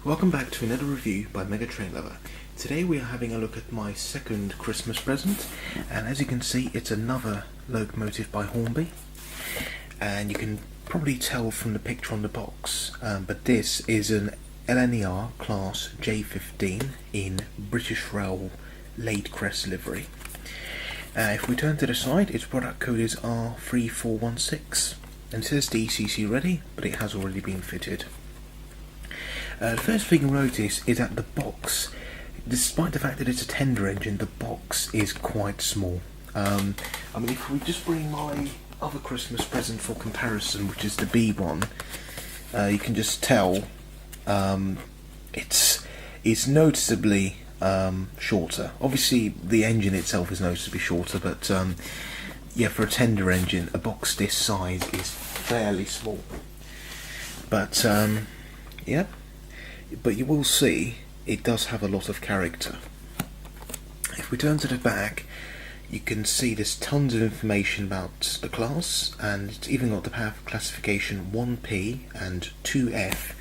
Welcome back to another review by Mega Train Lover. Today we are having a look at my second Christmas present, and as you can see it's another locomotive by Hornby, and you can probably tell from the picture on the box, but this is an LNER class J15 in British Rail Late Crest livery. If we turn to the side, its product code is R3416 and it says DCC ready, but it has already been fitted. The first thing you'll notice is that the box, despite the fact that it's a tender engine, the box is quite small. I mean, if we just bring my other Christmas present for comparison, which is the B1, you can just tell it's noticeably shorter. Obviously the engine itself is noticeably shorter, but yeah, for a tender engine a box this size is fairly small. But yeah, but you will see it does have a lot of character. If we turn to the back, you can see there's tons of information about the class, and it's even got the power classification 1P and 2F.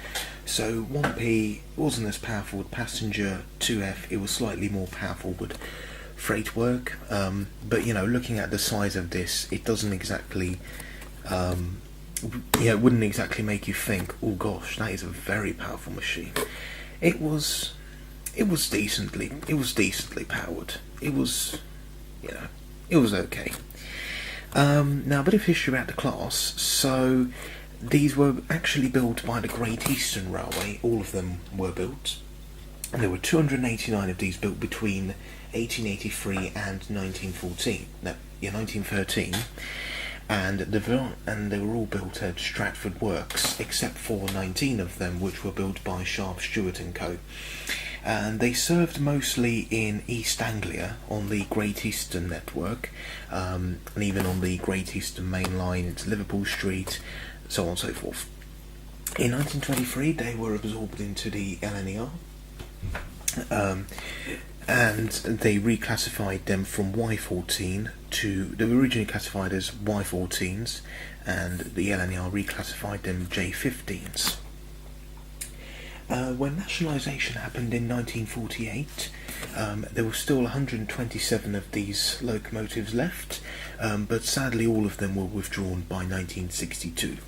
So 1P wasn't as powerful with passenger, 2F it was slightly more powerful with freight work, but you know, looking at the size of this, it doesn't exactly it wouldn't exactly make you think, oh gosh, that is a very powerful machine. It was decently powered. It was, you know, it was okay. Now a bit of history about the class. So these were actually built by the Great Eastern Railway. All of them were built, and there were 289 of these built between 1883 and 1913, and they were all built at Stratford Works, except for 19 of them which were built by Sharp Stewart & Co. And they served mostly in East Anglia on the Great Eastern network, and even on the Great Eastern Main Line into Liverpool Street, so on and so forth. In 1923 they were absorbed into the LNER, and they reclassified them from Y14 to, they were originally classified as Y14s, and the LNER reclassified them J15s. When nationalisation happened in 1948, there were still 127 of these locomotives left, but sadly all of them were withdrawn by 1962.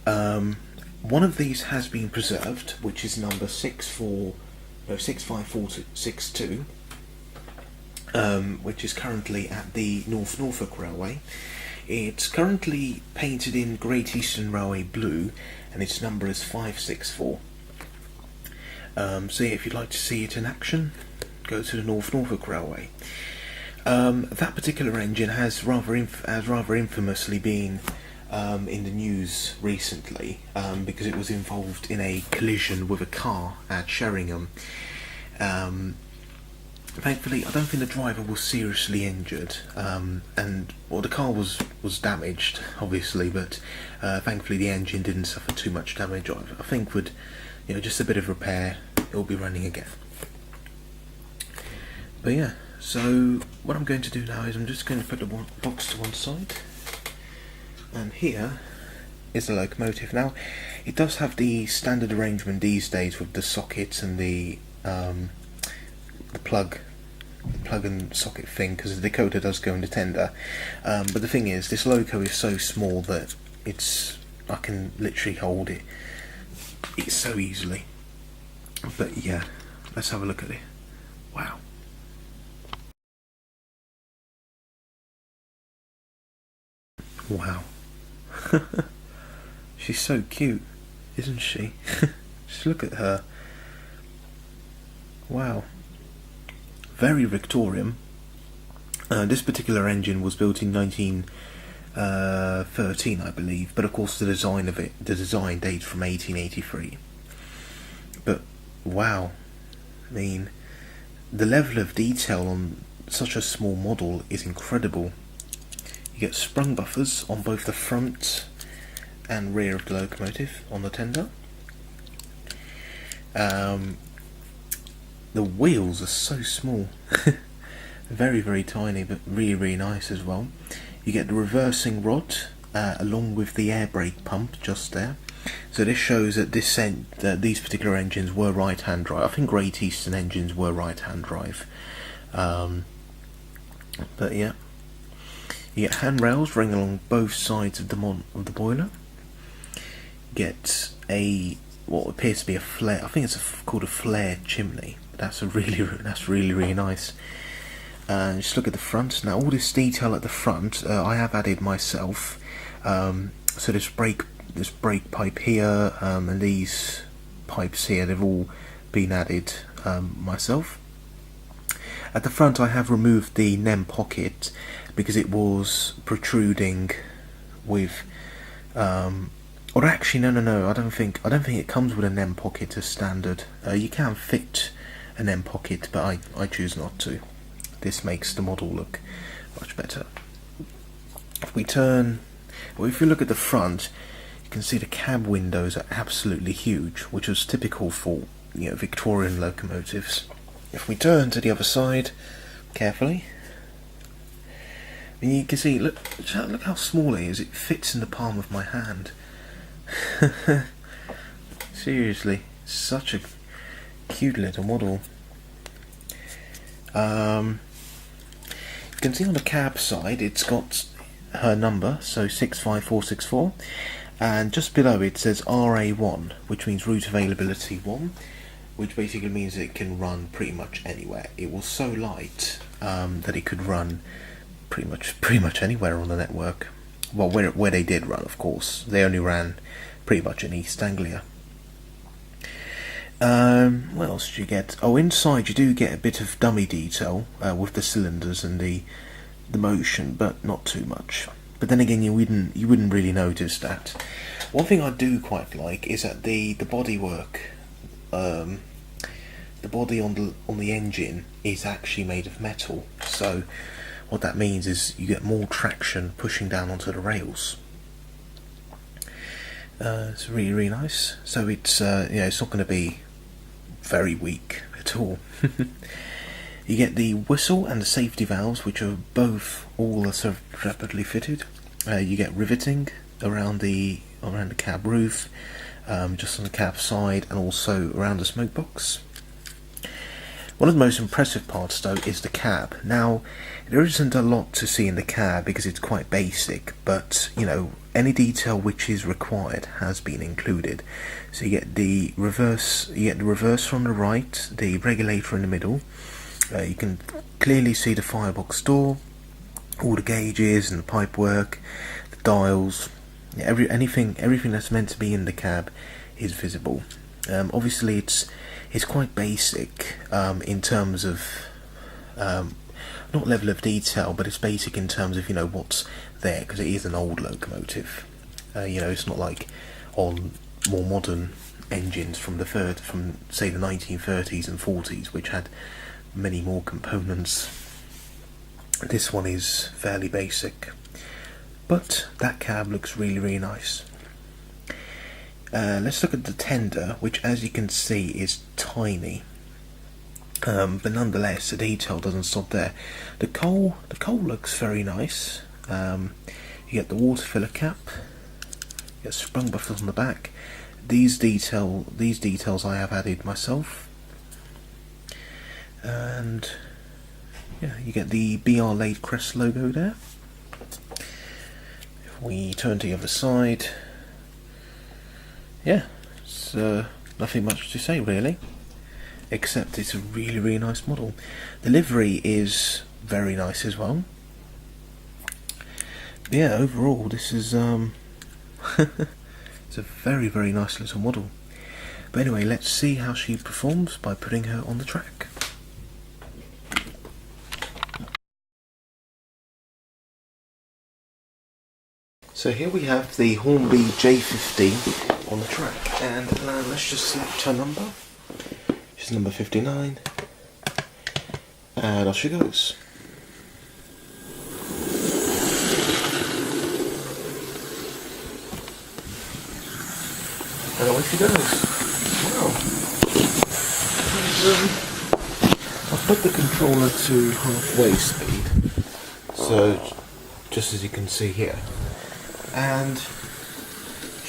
One of these has been preserved, which is number 65462, which is currently at the North Norfolk Railway. It's currently painted in Great Eastern Railway blue, and its number is 564. So yeah, if you'd like to see it in action, go to the North Norfolk Railway. That particular engine has rather infamously been in the news recently, because it was involved in a collision with a car at Sheringham. Thankfully, I don't think the driver was seriously injured, and well, the car was damaged, obviously, but thankfully the engine didn't suffer too much damage. I think with, you know, just a bit of repair, it will be running again. But yeah, so what I'm going to do now is I'm just going to put the box to one side, and here is the locomotive. Now, it does have the standard arrangement these days with the sockets and the plug and socket thing, because the decoder does go into tender, but the thing is, this loco is so small that I can literally hold it so easily. But yeah, let's have a look at it. Wow. Wow. She's so cute, isn't she? Just look at her. Wow. Very Victorian. This particular engine was built in 1913, I believe, but of course the design dates from 1883. But wow, I mean, the level of detail on such a small model is incredible. You get sprung buffers on both the front and rear of the locomotive on the tender. The wheels are so small, very, very tiny, but really, really nice as well. You get the reversing rod along with the air brake pump just there, So this shows that these particular engines were right-hand drive. I think Great Eastern engines were right-hand drive. But yeah, you get handrails running along both sides of the boiler. Get what appears to be a flare. I think it's called a flare chimney. That's really nice. And just look at the front. Now all this detail at the front, I have added myself. So this brake pipe here, and these pipes here, they've all been added myself. At the front I have removed the NEM pocket because it was protruding with or actually no, I don't think it comes with a NEM pocket as standard. You can fit a NEM pocket, but I choose not to. This makes the model look much better. If you look at the front, you can see the cab windows are absolutely huge, which was typical for Victorian locomotives. If we turn to the other side carefully, you can see, look how small it is. It fits in the palm of my hand. Seriously, such a cute little model. You can see on the cab side it's got her number, so 65464, and just below it says RA1, which means route availability 1, which basically means it can run pretty much anywhere. It was so light that it could run pretty much anywhere on the network. Well, where they did run, of course. They only ran pretty much in East Anglia. What else did you get? Oh, inside you do get a bit of dummy detail with the cylinders and the motion, but not too much. But then again, you wouldn't really notice that. One thing I do quite like is that the bodywork, the body on the engine is actually made of metal. So what that means is you get more traction pushing down onto the rails. It's really nice. So it's it's not going to be very weak at all. You get the whistle and the safety valves, which are all sort of rapidly fitted. You get riveting around the cab roof, just on the cab side, and also around the smoke box. One of the most impressive parts, though, is the cab. Now, there isn't a lot to see in the cab because it's quite basic, but any detail which is required has been included. So you get the reverse from the right, the regulator in the middle. You can clearly see the firebox door, all the gauges and the pipework, the dials. Everything that's meant to be in the cab is visible. Obviously, it's quite basic in terms of not level of detail, but it's basic in terms of what's there, because it is an old locomotive. It's not like on more modern engines from say the 1930s and 40s, which had many more components. This one is fairly basic, but that cab looks really nice. Let's look at the tender, which, as you can see, is tiny, but nonetheless the detail doesn't stop there. The coal looks very nice. You get the water filler cap, you get sprung buffers on the back. These details I have added myself, and yeah, you get the BR Lade Crest logo there. If we turn to the other side, yeah, it's nothing much to say really, except it's a really nice model. The livery is very nice as well. But yeah, overall this is it's a very nice little model. But anyway, let's see how she performs by putting her on the track. So here we have the Hornby J15 on the track, and let's just select her number. She's number 59, and off she goes. And away she goes. Wow. I've put the controller to halfway speed, so just as you can see here. And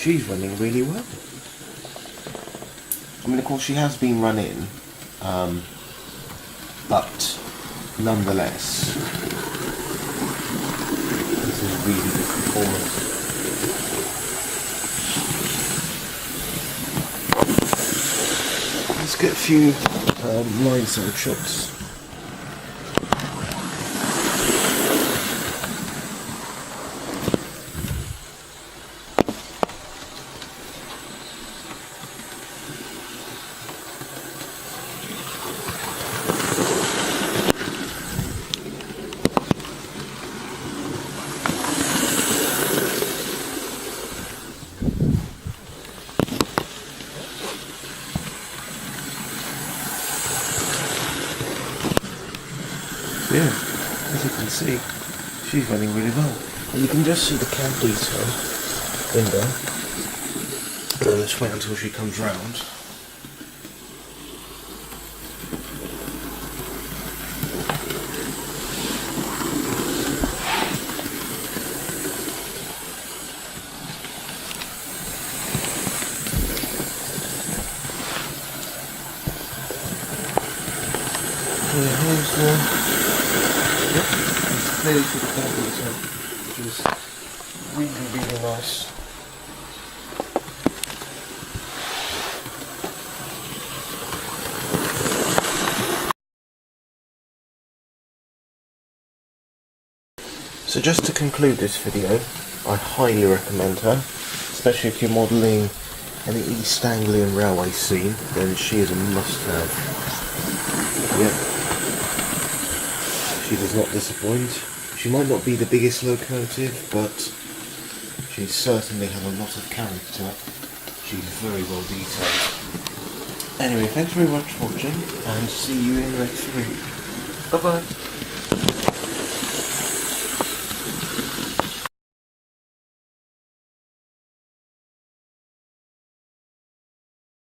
she's running really well. I mean, of course, she has been run in, but nonetheless, this is really good performance. Let's get a few line side shots. Yeah, as you can see, she's running really well. And you can just see the cab detail in there. Let's wait until she comes round. Yeah, here's the... Yep, it's clearly to the cab detail, which is really, really nice. So just to conclude this video, I highly recommend her, especially if you're modelling any East Anglian railway scene, then she is a must-have. Yep. She does not disappoint. She might not be the biggest locomotive, but she certainly has a lot of character. She's very well detailed. Anyway, thanks very much for watching, and see you in the next video. Bye bye.